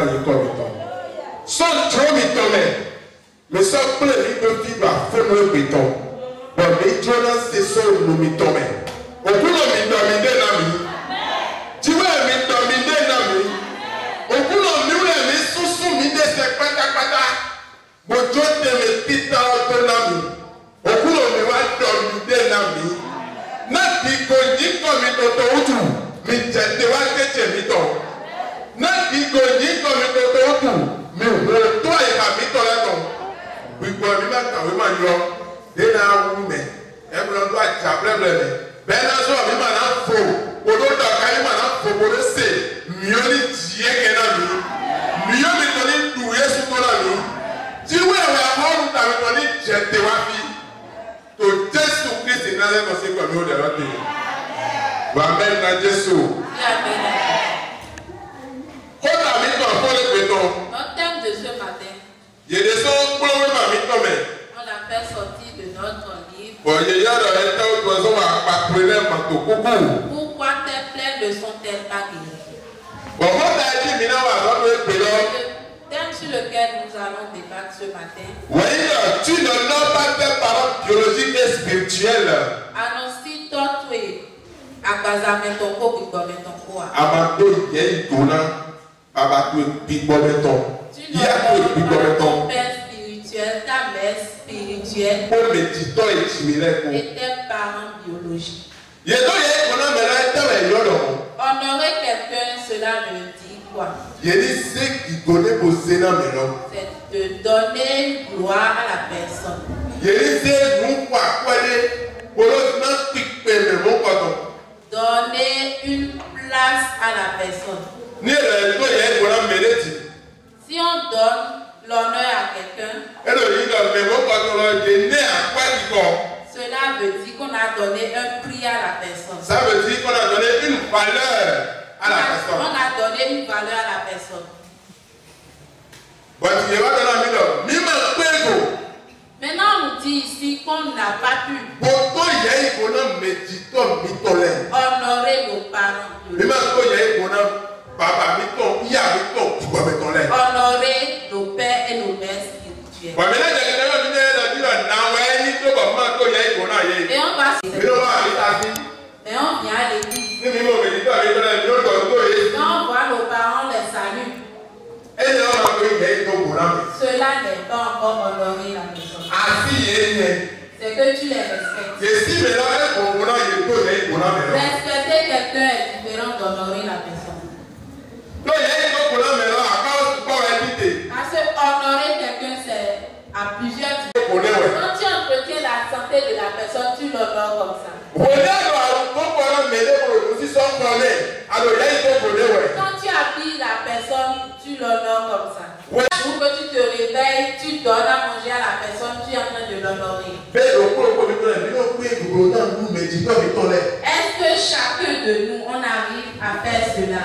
y comme ton. Son trop mitomé. Mais ça plaît, il peut vivre à fond le béton. Bon, mais Jonas, c'est ça, nous mitomé. Au bout de mitomé, l'ami. Tu vois, mitomé, l'ami. Au bout de nous, les sous-soumis, c'est pata. Bon, Dieu te met pita au l'ami. Au bout de nous, mitomé, l'ami. Nati konji komi toto utu, mi jete wa keche mito. Nati konji komi toto utu, mi woto iha mito leto. Wikwa mi ma kawe ma yo, dena wume, ebron do acha bleblebe. Bena so mi ma na fo, odo da kai ma na fo bodo se, mioli tie kena mi. Mioli toni duye su tola mi. Jiwe wa honu ta mi toni jete wa fi. To Jésus Christ est dans un conseil comme nous de l'autre. Amen à Jésus. Amen. Quand la vie t'en fait le béton. Notre thème de ce matin. Il y a des sons pour le ma vie t'en met. On l'a fait sortir de notre livre. Bon, il y a dans un temps où on va patrouiller un manteau. Pourquoi tes plaies ne sont-elles pas guéries? Bon, quand tu as dit, maintenant, on va donner le béton. Thème sur lequel nous allons débattre ce matin. Oui, tu ne nommes pas tes paroles biologiques et spirituelles. Annonce toi akazametoko bibometoko. Amato yei dona, abato bibometon. Tu ne nommes pas ton père spirituel, ta mère spirituelle Pour méditant et chimirer. et tes parents biologiques. Honorer quelqu'un, cela veut dire quoi? C'est C'est de donner gloire à la personne. Donner une place à la personne. Si on donne l'honneur à quelqu'un, cela veut dire qu'on a donné un prix à la personne. Ça veut dire qu'on a donné une valeur à la personne. On a donné une valeur à la personne. Maintenant, on nous dit ici qu'on n'a pas pu honorer nos parents. Honorer nos pères et nos mères spirituels. Et on va et on vient à l'église. Quand on voit nos parents les saluent, cela n'est pas encore honorer la personne. C'est que tu les respectes. Respecter quelqu'un est différent d'honorer la personne. Parce que honorer quelqu'un, c'est à plusieurs niveaux. Quand tu entretiens la santé de la personne, tu l'honores comme ça. Quand tu habilles la personne, tu l'honores comme ça. Ou que tu te réveilles, tu donnes à manger à la personne, tu es en train de l'honorer. Est-ce que chacun de nous, on arrive à faire cela?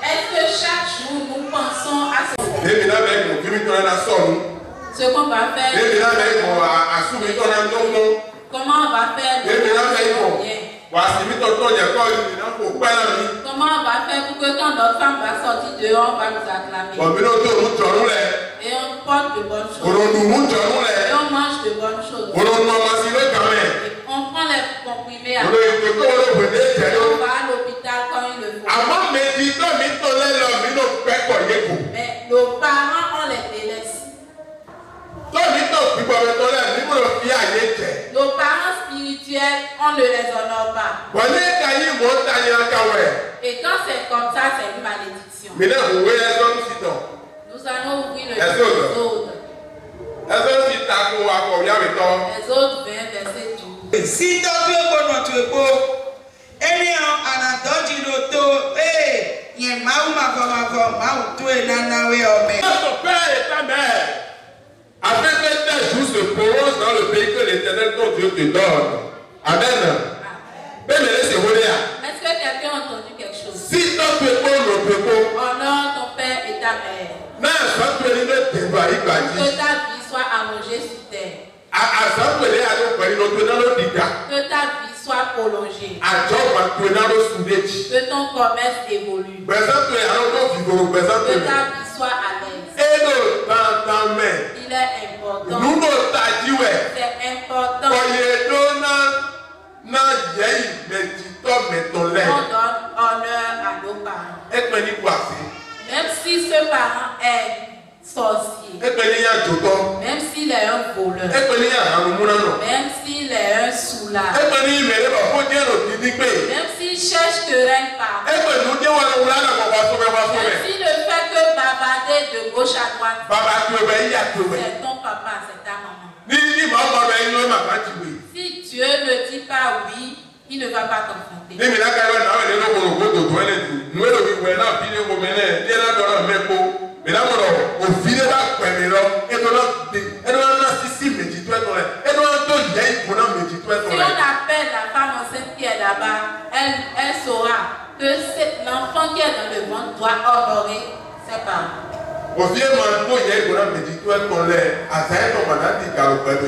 Est-ce que chaque jour, nous pensons à ce qu'on va faire? Comment on va faire? Comment on va faire pour que quand notre femme va sortir dehors, on va nous acclamer? Et on porte de bonnes choses. Et on mange de bonnes choses. Et on prend les comprimés à et on va à l'hôpital quand il le faut. Mais nos parents, on les délaisse. Nos parents spirituels, on ne les honore pas. Et quand c'est comme ça, c'est une malédiction. Nous allons ouvrir le livre des autres. Les autres 20, verset 12. Si tu veux notre beau, et on a donné l'auto, et il y a Notre père et ta mère, afin que tes jours se prolongent dans le pays que l'Éternel ton Dieu te donne. Amen. Est-ce que quelqu'un a entendu quelque chose? Si ton peuple, Honore ton père et ta mère. Que ta vie soit allongée sur terre. Que ta vie soit prolongé. Que ton commerce évolue. Que ta vie soit à l'aise. Il est important. C'est important. On donne honneur à nos parents. Même si ce parent est sorcier, même s'il est un voleur, même s'il est un soulard, même s'il cherche querelle par même s'il ne fait que bavarder de gauche à droite, c'est ton papa, c'est ta maman. Si Dieu ne dit pas oui, il ne va pas t'enfanter. Si on appelle la femme enceinte qui est là-bas, elle saura que l'enfant qui est dans le ventre doit honorer ses parents.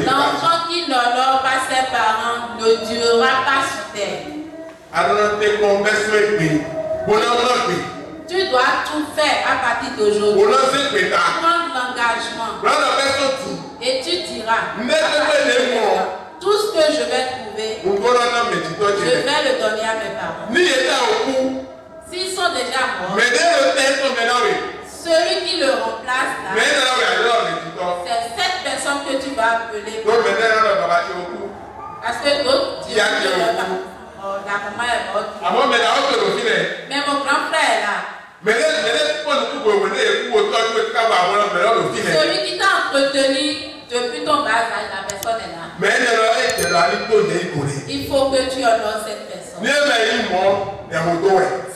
L'enfant qui n'honore pas ses parents ne durera pas sur terre. Tu dois tout faire à partir d'aujourd'hui. Prendre l'engagement. Et tu diras, tout ce que je vais trouver, je vais le donner à mes parents. S'ils sont déjà morts, celui qui le remplace là, c'est cette personne que tu vas appeler. Parce que d'autres disent que la maman est morte. Mais mon grand frère est là. Celui qui t'a entretenu depuis ton bas âge, la personne est là. Il faut que tu honores cette personne.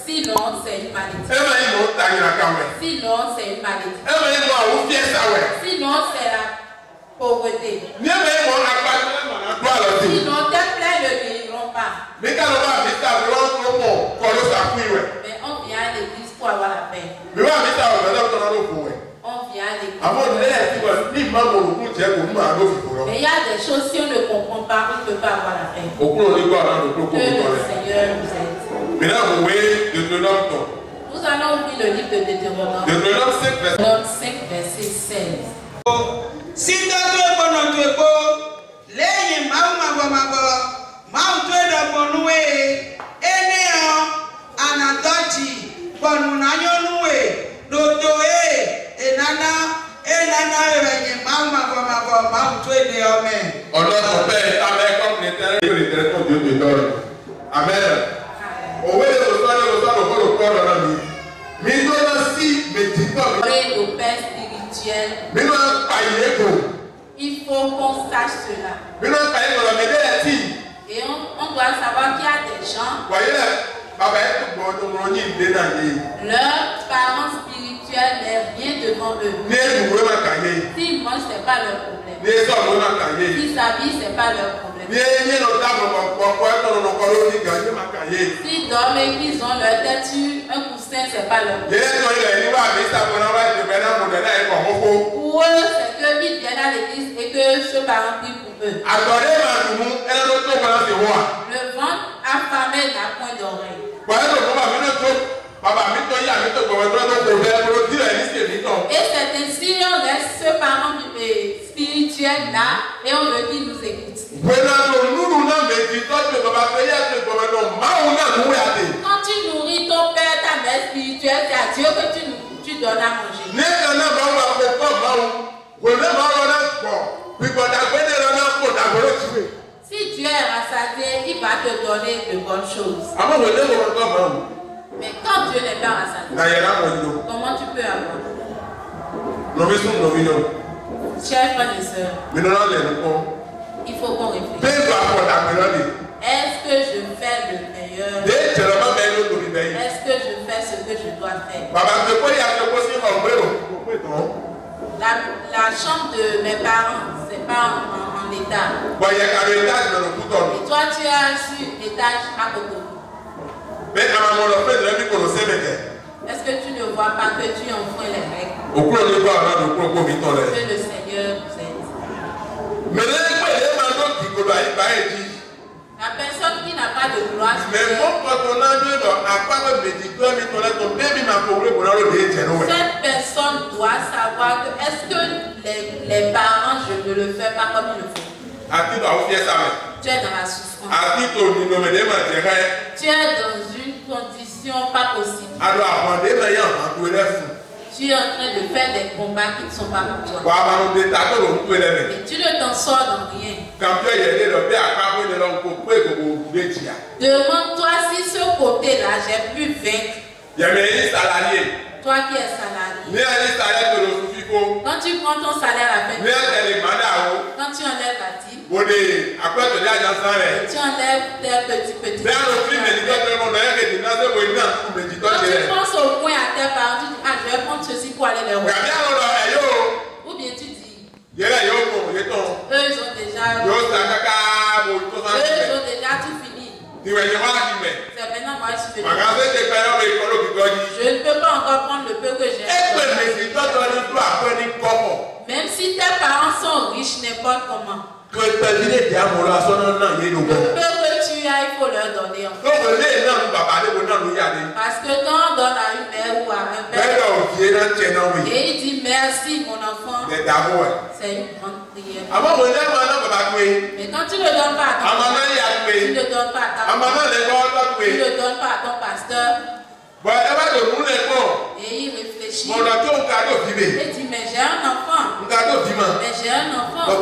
Sinon, c'est une maladie. Sinon, c'est une maladie. Sinon, c'est la pauvreté. Sinon, tes plaies ne guériront pas. Mais on vient à l'église pour avoir la paix. On vient à l'église. Mais il y a des choses, si on ne comprend pas, on ne peut pas avoir la paix. Que le Seigneur nous aide. Nous allons ouvrir le livre de Deutéronome. Deutéronome 5, verset 16. Si d'autres bonhommes de beau, les Maumabonoué, Enéon, Anatoji, Bonunayonoué, Dotoé, Enana, Maumabonoué, Amen. Honore ton Père, Amen, comme l'Éternel, que l'Éternel ton Dieu te donne. Amen. Nos pères spirituels, il faut qu'on sache cela. Et on doit savoir qu'il y a des gens, leurs parents spirituels n'est rien devant eux. S'ils mangent, ce n'est pas leur problème. S'ils s'habillent, ce n'est pas leur problème. S'ils dorment et qu'ils ont leur tête sur un coussin, ce n'est pas leur problème. Pour eux, c'est qu'ils viennent à l'église et que ce parent prie pour eux. Le ventre affamé n'a point d'oreille. Et c'est ainsi on laisse ce parent spirituel là et on veut qu'il nous écoute. Quand tu nourris ton père, ta mère spirituelle, c'est à Dieu que tu donnes à manger. Si Dieu est rassasié, il va te donner de bonnes choses. Mais quand Dieu n'est pas rassasié, comment tu peux avoir? Chers frères et sœurs, il faut qu'on réfléchisse. Est-ce que je fais le meilleur? Est-ce que je fais ce que je dois faire? La chambre de mes parents, ce n'est pas en état. Et toi, tu as sur l'étage à côté. Est-ce que tu ne vois pas que tu enfreins les règles? Que le Seigneur nous aide. La personne qui n'a pas de gloire. Mais bon, quand on a vu à part le médicament, cette personne doit savoir que est-ce que les parents, je ne le fais pas comme il le faut. Tu es dans la souffrance. Tu es dans une condition pas possible. Tu es en train de faire des combats qui ne sont pas pour toi. Et tu ne t'en sors dans rien. Demande-toi si ce côté-là, j'ai pu vaincre. Toi qui es salarié. Quand tu prends ton salaire à la fin, quand tu enlèves la dîme, tu enlèves tes petits. Quand tu penses au point à tes parents, tu dis, ah, je vais prendre ceci pour aller les voir. Ou bien tu dis, eux, ils ont déjà tout fini. C'est maintenant moi je suis venu. Je ne peux pas encore prendre le peu que j'ai. Même si tes parents sont riches, n'importe comment. Le peu que tu as, il faut leur donner. Parce que quand on donne à une mère ou à un père, et il dit merci mon enfant, c'est une grande prière. Mais quand tu ne le donnes pas à ton père, tu ne le donnes pas à ta mère, tu ne le donnes pas à ton pasteur, et il réfléchit. Et dit, mais j'ai un enfant. Mais j'ai un enfant. Et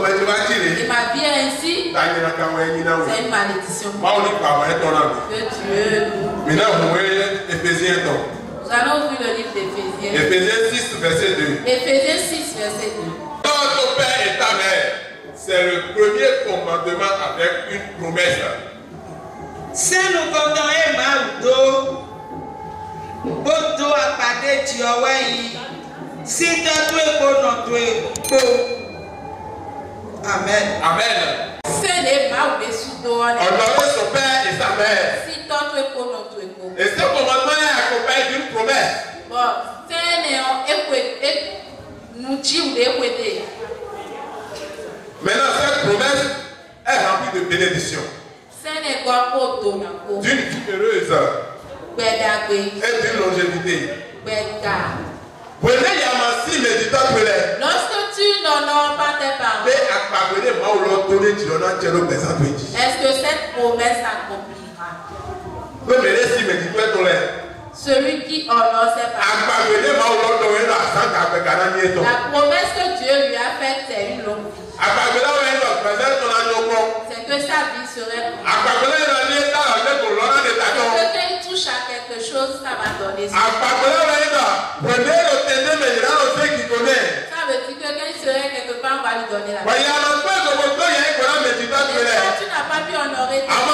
ma vie est ainsi. C'est une malédiction. Que Dieu nous. Nous allons ouvrir le livre d'Éphésiens. Éphésiens 6, verset 2. Éphésiens 6, verset 2. Ton père et ta mère, c'est le premier commandement avec une promesse. C'est nous comptons et Maudo. Bodo apade Tiowayi. Si tu es notre Amen. Amen. C'est les Maoubé Soudo. Honorer son père et sa mère. Si tu es notre Et ce commandement est accompagné d'une promesse. Bon, c'est nous dit Maintenant, cette promesse est remplie de bénédictions. D'une vie heureuse. Et d'une longévité. Lorsque tu n'honores pas tes parents, est-ce que cette promesse s'accomplira? Celui qui honore ses parents. La promesse que Dieu lui a faite, c'est une longue vie. C'est que sa vie serait longue. Que quand il touche à quelque chose, ça va donner ça. Ça veut dire que quand il serait quelque part, on va lui donner la vie. Et quand tu n'as pas pu honorer ton père, tu n'as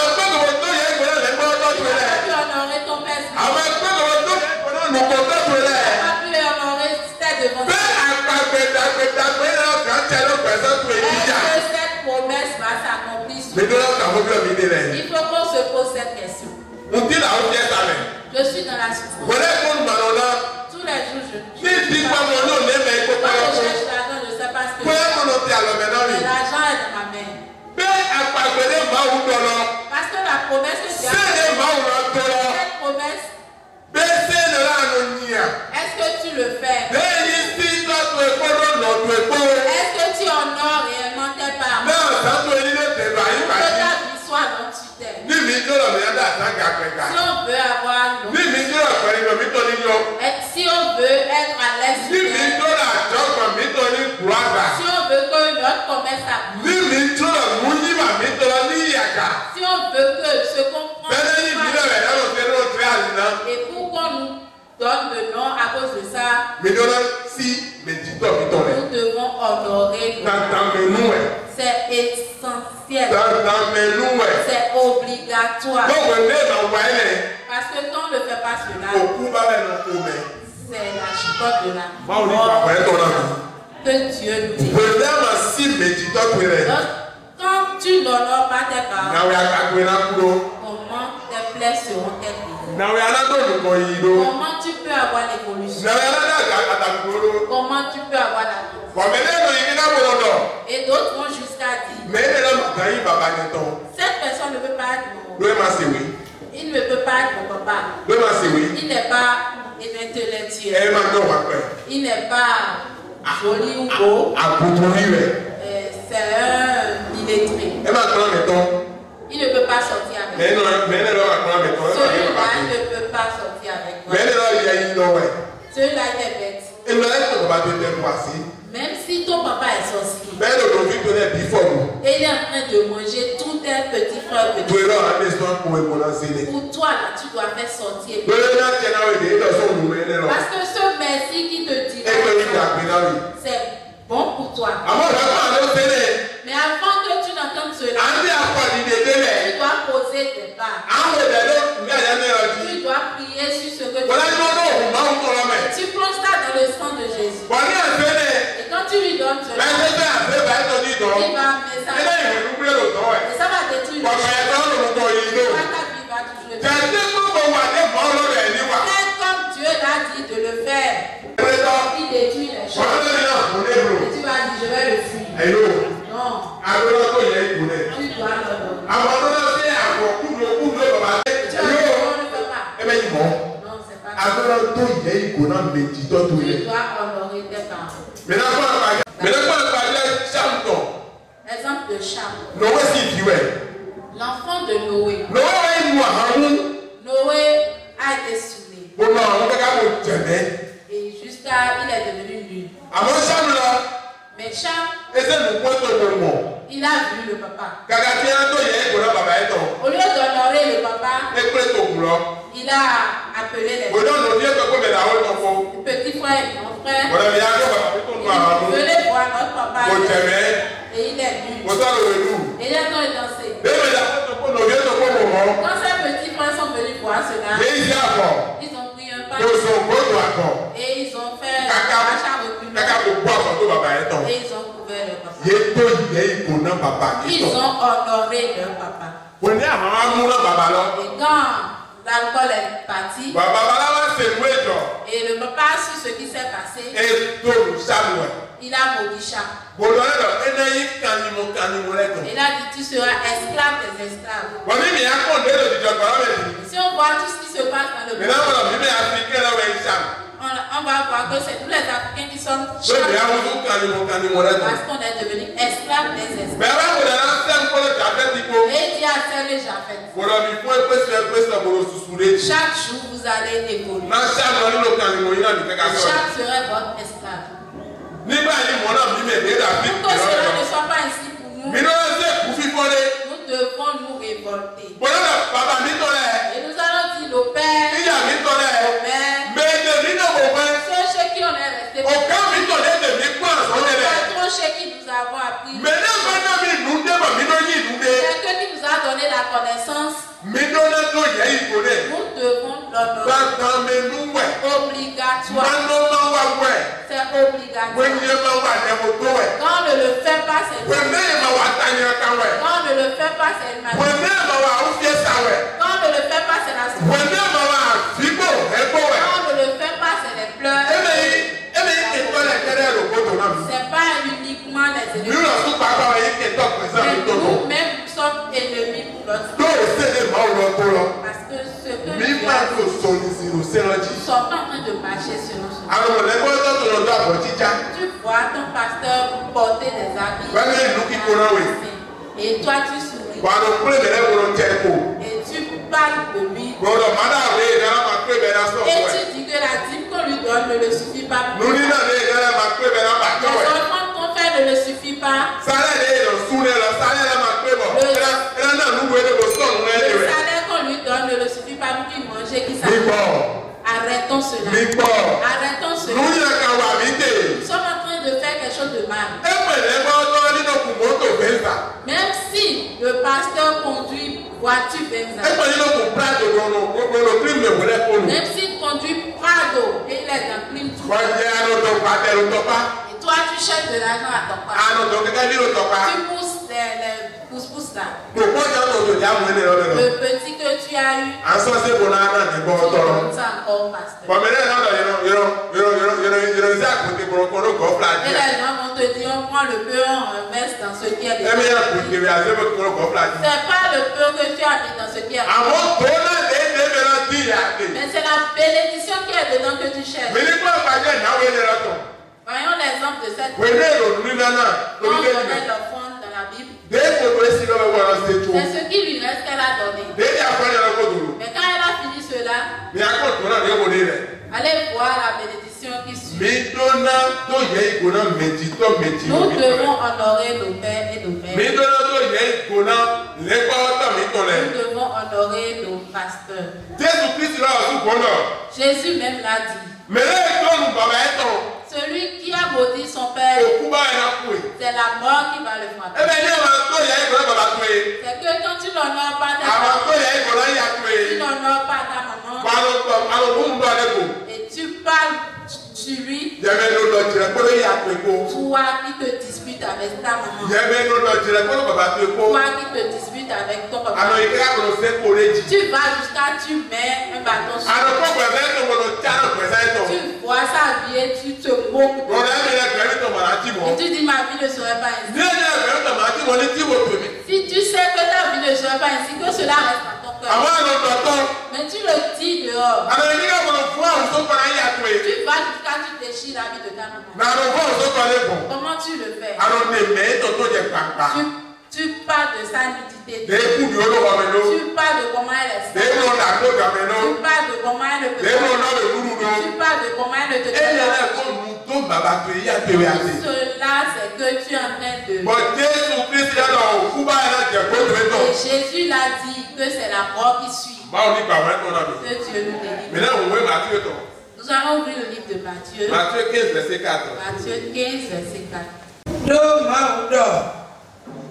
pas pu honorer tes devant. Est-ce que cette promesse va s'accomplir? Il faut qu'on se pose cette question. Je suis dans la souffrance. Tous les jours, je cherche l'argent, je ne sais pas ce que je fais. Mais l'argent est dans ma main. Parce que la promesse que Dieu a faite, cette promesse, est-ce que tu le fais? Est-ce que tu honores réellement tes parents? Que ta vie soit dont tu t'aimes. Si on veut avoir si on veut être à l'aise, si on veut que notre commerce s'accomplisse, si on veut que ce qu'on prend et pour qu'on nous donne le nom à cause de ça, nous devons honorer. C'est essentiel. C'est obligatoire. Parce que quand on ne fait pas cela, c'est la chicotte de la mort que Dieu nous dit. Quand tu n'honores pas tes parents, comment tes plaies seront-elles guéries? Comment tu peux avoir l'évolution? Comment tu peux avoir la vie? Et d'autres vont jusqu'à dire, cette personne ne peut pas être mon, il ne peut pas être mon papa. Il n'est pas intellectuel. Il n'est pas joli ou beau. C'est un illettré. Il ne peut pas sortir avec moi. Celui-là ne peut pas sortir avec moi. Celui-là est bête. Même si ton papa est sorcier, et il est en train de manger tous tes petits frères, pour toi là, tu dois faire sortir. Parce que ce merci qui te dit, c'est bon pour toi. Mais avant que tu n'entendes cela, tu dois poser tes pas. Tu dois prier sur ce que tu veux. Tu plonges ça dans le sang de Jésus. Et quand tu lui donnes cela, il va amener ça. Et ça va détruire le chemin. Ta vie va toujours être. Comme Dieu l'a dit de le faire, il détruit les choses. Et tu vas dire, je vais le fuir. Non. Tu dois le donner. Non, c'est pas ça. Tu dois honorer tes parents. Exemple de Cham. L'enfant de Noé. Noé a été saoulé. Et jusqu'à il est devenu nul. Mais Cham, il a vu le papa. Au lieu d'honorer le papa, il a appelé les petits frères et grands frères. Il venait voir notre papa et il est nul. Et il a dansé. Quand ces petits frères sont venus voir cela, ils ont pris un pas et ils ont fait un achat reculé. Et ils ont couvert le papa. Ils ont honoré leur papa. Et quand l'alcool est parti, et le papa a su ce qui s'est passé, il a maudit Cham. Il a dit, tu seras esclave des esclaves. Si on voit tout ce qui se passe dans le monde, on va voir que c'est tous les Africains qui sont parce qu'on est devenu esclaves des esclaves. Et il dit à Sel et Japheth, chaque jour vous allez évoluer. Chaque serait votre esclave. Pour que cela ne soit pas ainsi pour nous, nous devons nous révolter. Et nous allons dire au Père, au Père, ceux qui on est resté, ceux qui nous avons appris, c'est que qui nous a donné la connaissance, nous devons l'honorer. Obligatoire. C'est obligatoire. Quand on ne le fait pas, c'est une quand on ne le fait pas, c'est une maladie. Quand on ne le fait pas, c'est la souffrance. Quand on ne le fait pas, c'est les pleurs. C'est pas uniquement les ennemis. Mais nous-mêmes sommes ennemis pour notre vie. Parce que ce que nous sommes en train de marcher selon ce tu vois ton pasteur porter des habits. Et toi tu souris. Et tu parles de lui. Et tu dis que la dîme qu'on lui donne ne le suffit pas. Les enfants qu'on fait ne le suffit pas. Le salaire qu'on lui donne ne le suffit pas pour qu'il mange et qu'il s'arrête. Arrêtons cela. Arrêtons cela. Nous sommes en train de faire quelque chose de mal. Même si le pasteur conduit voiture Venza. Même s'il conduit Prado et il est dans clim tout. Et toi tu cherches de l'argent à ton papa. Tu pousses les pousse là. Le petit que tu as eu. Tu donnes ça encore au pasteur. gens vont te dire, on prend le peu, on verse dans ce qui est déjà. C'est pas le peu que tu as mis dans ce qui est déjà. Mais c'est la bénédiction qui est dedans que tu cherches. Voyons l'exemple de cette femme. Quand on connaît l'offrande dans la Bible, c'est ce qui lui reste qu'elle a donné. Mais quand elle a fini cela, allez voir la bénédiction qui suit. Nous devons honorer nos pères et nos mères. Nous devons honorer nos pasteurs. Jésus même l'a dit. Celui qui a maudit son père, c'est la mort qui va le frapper. C'est que quand tu n'honores pas ta maman, tu n'honores pas ta maman, et tu parles sur lui, toi qui te disputes avec ta maman, toi qui te disputes avec ton papa, tu vas jusqu'à tu mets un bâton sur lui. Tu vois sa vie et tu te moques. Et tu dis ma vie ne serait pas ainsi. Si tu sais que ta vie ne serait pas ainsi, que cela reste à ton cœur. Mais tu le dis dehors. Tu vas jusqu'à tu déchires la vie de ta maman. Comment tu le fais? Tu parles de sa nudité. Tu parles de comment elle est saine. Tu parles de comment elle ne peut pas. Tu parles de comment elle ne te donne pas. Tout cela, c'est que tu es en train de... Et Jésus l'a dit que c'est la mort qui suit. Que Dieu nous délivre. Nous allons ouvrir le livre de Matthieu. Matthieu 15, verset 4. Matthieu 15, verset 4.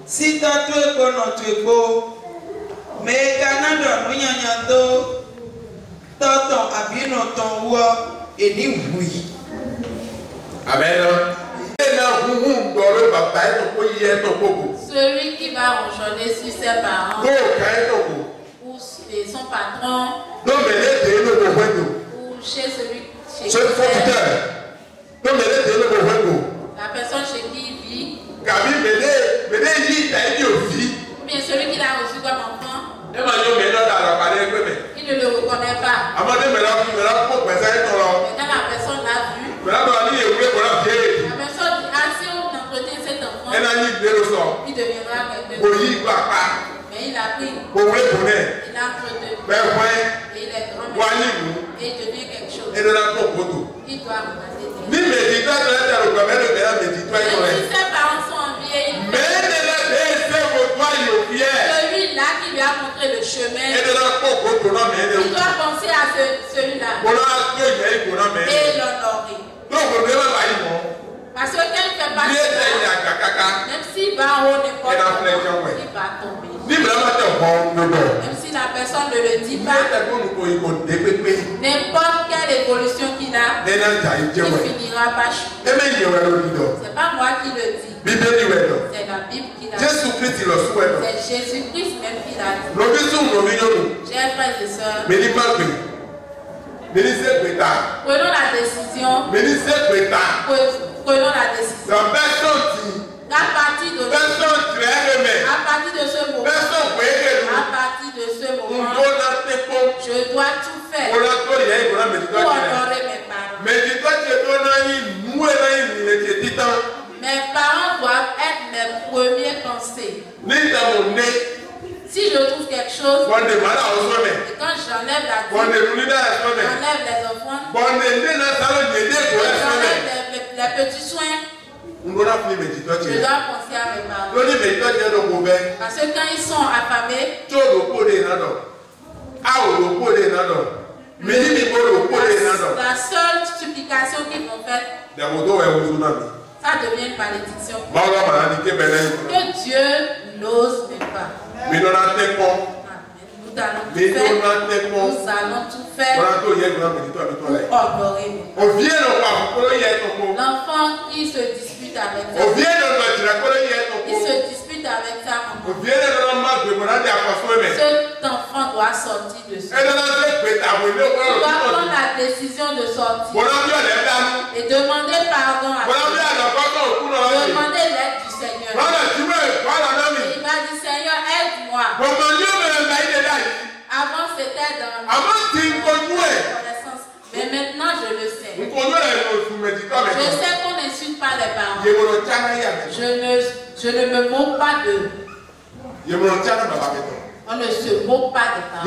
Si tu es bon, tu es beau, mais Canada, nous y a ton abino ton roi et ni oui. Amen. Celui qui va enchaîner sur ses parents ou son patron ou chez celui chez qui la personne chez qui il vit. Ou bien celui qui l'a reçu comme enfant, il ne le reconnaît pas. Mais quand la personne l'a vu, la personne dit, ah, si on entretient cet enfant, il deviendra quelqu'un. Mais il a pris, il a entretenu, et il est grand, et il devient quelque chose. Il doit regarder. Même si ses parents sont enviés, celui-là qui lui a montré le chemin, il doit penser à celui-là et l'honorer. Parce que quelqu'un fait pas cela, même s'il va en haut n'importe comment, il va tomber. Même si la personne ne le dit pas, n'importe quelle évolution qu'il a, il finira par chuter. C'est pas moi qui le dis. C'est la Bible qui l'a dit. C'est Jésus-Christ même qui l'a dit. Chers frères et sœurs, prenons la décision. Prenons la décision. À partir de ce moment, je dois tout faire pour honorer mes parents. Mes parents doivent être mes premières pensées. Si je trouve quelque chose, et quand j'enlève la dîme, j'enlève les offrandes, j'enlève les petits soins, je dois penser à mes parents. Parce que quand ils sont affamés, la seule supplication qu'ils vont faire, ça devient une malédiction. Que Dieu n'ose même pas. Nous allons tout faire pour honorer nous. L'enfant qui se dispute avec sa maman, il se dispute avec sa maman. Cet enfant doit sortir de ça. prendre la décision de sortir. Et demander pardon à Dieu. Demander l'aide du Seigneur. Et il m'a dit, Seigneur, aide-moi. Avant, c'était dans la connaissance. Mais maintenant, je le sais. Je sais qu'on n'insulte pas les parents. Je ne me moque pas d'eux. On ne se moque pas des parents.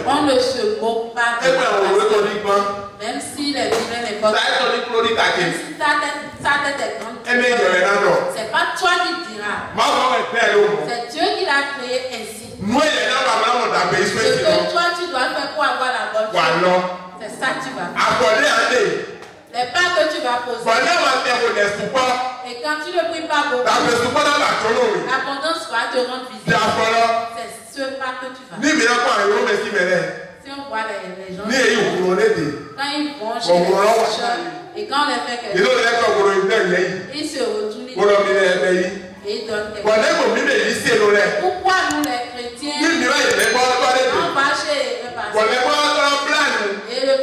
On ne se moque pas des parents. Même si les vilains n'est pas. Même si ta tête est grande. C'est pas toi qui diras. C'est Dieu qui l'a créé ainsi. Ce que toi tu dois faire pour avoir la bonne chose. C'est ça que tu vas faire. Les pas que tu vas poser. Et quand tu ne pries pas beaucoup, l'abondance va te rendre visible. C'est ce pas que tu vas faire. Si on voit les gens, quand ils vont chez les chers, et quand on les fait quelque chose, ils se retournent et ils donnent quelque chose. Pourquoi nous les chrétiens, on va chez le pasteur et le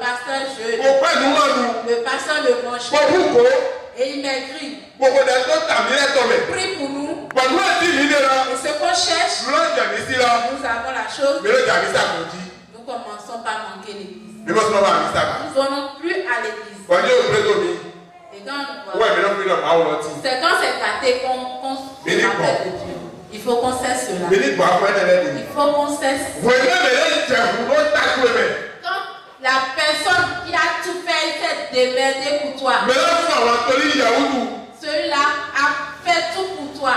pasteur jeûne, le pasteur le mange et il m'écrit, prie pour nous. Et ce qu'on cherche, nous avons la chose, nous commençons par manquer l'église. Nous ne venons plus à l'église. Et quand c'est quand c'est gâté qu'on s'appelle de Dieu. Il faut qu'on cesse cela. Il faut qu'on cesse. Quand la personne qui a tout fait s'est démerdée pour toi, celui-là a fait tout pour toi.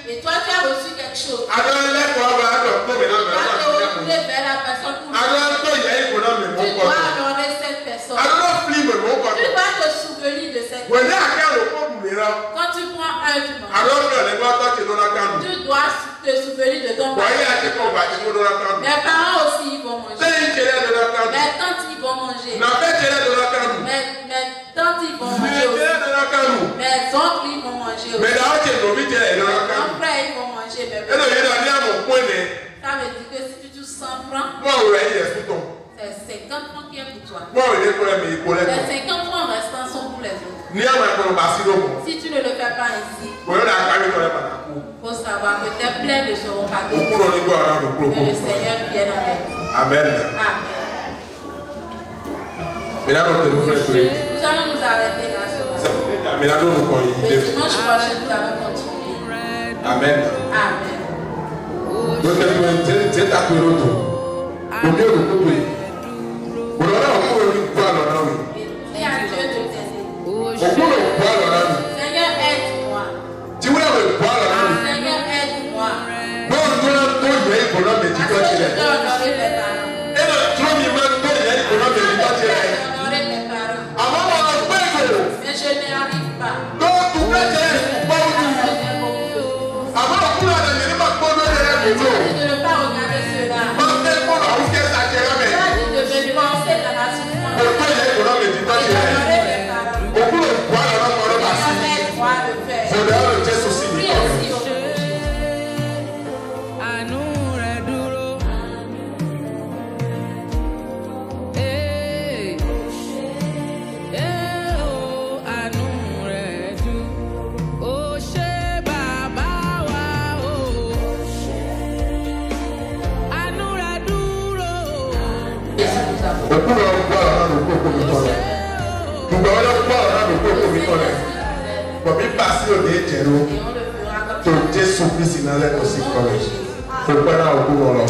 Et toi, tu as reçu quelque chose. Tu vas te retourner vers la personne pour lui. Tu dois honorer cette personne. Tu dois te souvenir de cette personne. Quand tu prends un du monde, tu dois te souvenir de ton père. Mes parents aussi ils vont manger. Mes tantes ils vont manger. Mes tantes ils vont manger aussi. Mes oncles ils vont manger aussi. Mes frères ils vont manger. Ça veut dire que si tu touches 100 francs, c'est 50 francs qui est pour toi. Les 50 francs restants sont pour les autres. Si tu ne le fais pas ici, il faut savoir que tes plaies ne seront pas guéries. Que le Seigneur vienne avec toi. Amen. Nous allons nous arrêter là ce matin. Le dimanche prochain, nous allons continuer. Amen. Amen. Et à Dieu de t'aider. Seigneur, aide-moi. Seigneur, aide-moi. Parce que je dois honorer mes parents. Mais je n'y arrive pas. Je ne veux pas regarder cela. Je vais penser dans la souffrance. Et honorer mes parents. Aide-moi à le faire. Prie aussi au Jésù Kristi náà lẹ́nu sí kọ́lẹ̀. Fún pẹ́rẹ́ àwọn òkú wọn lọ.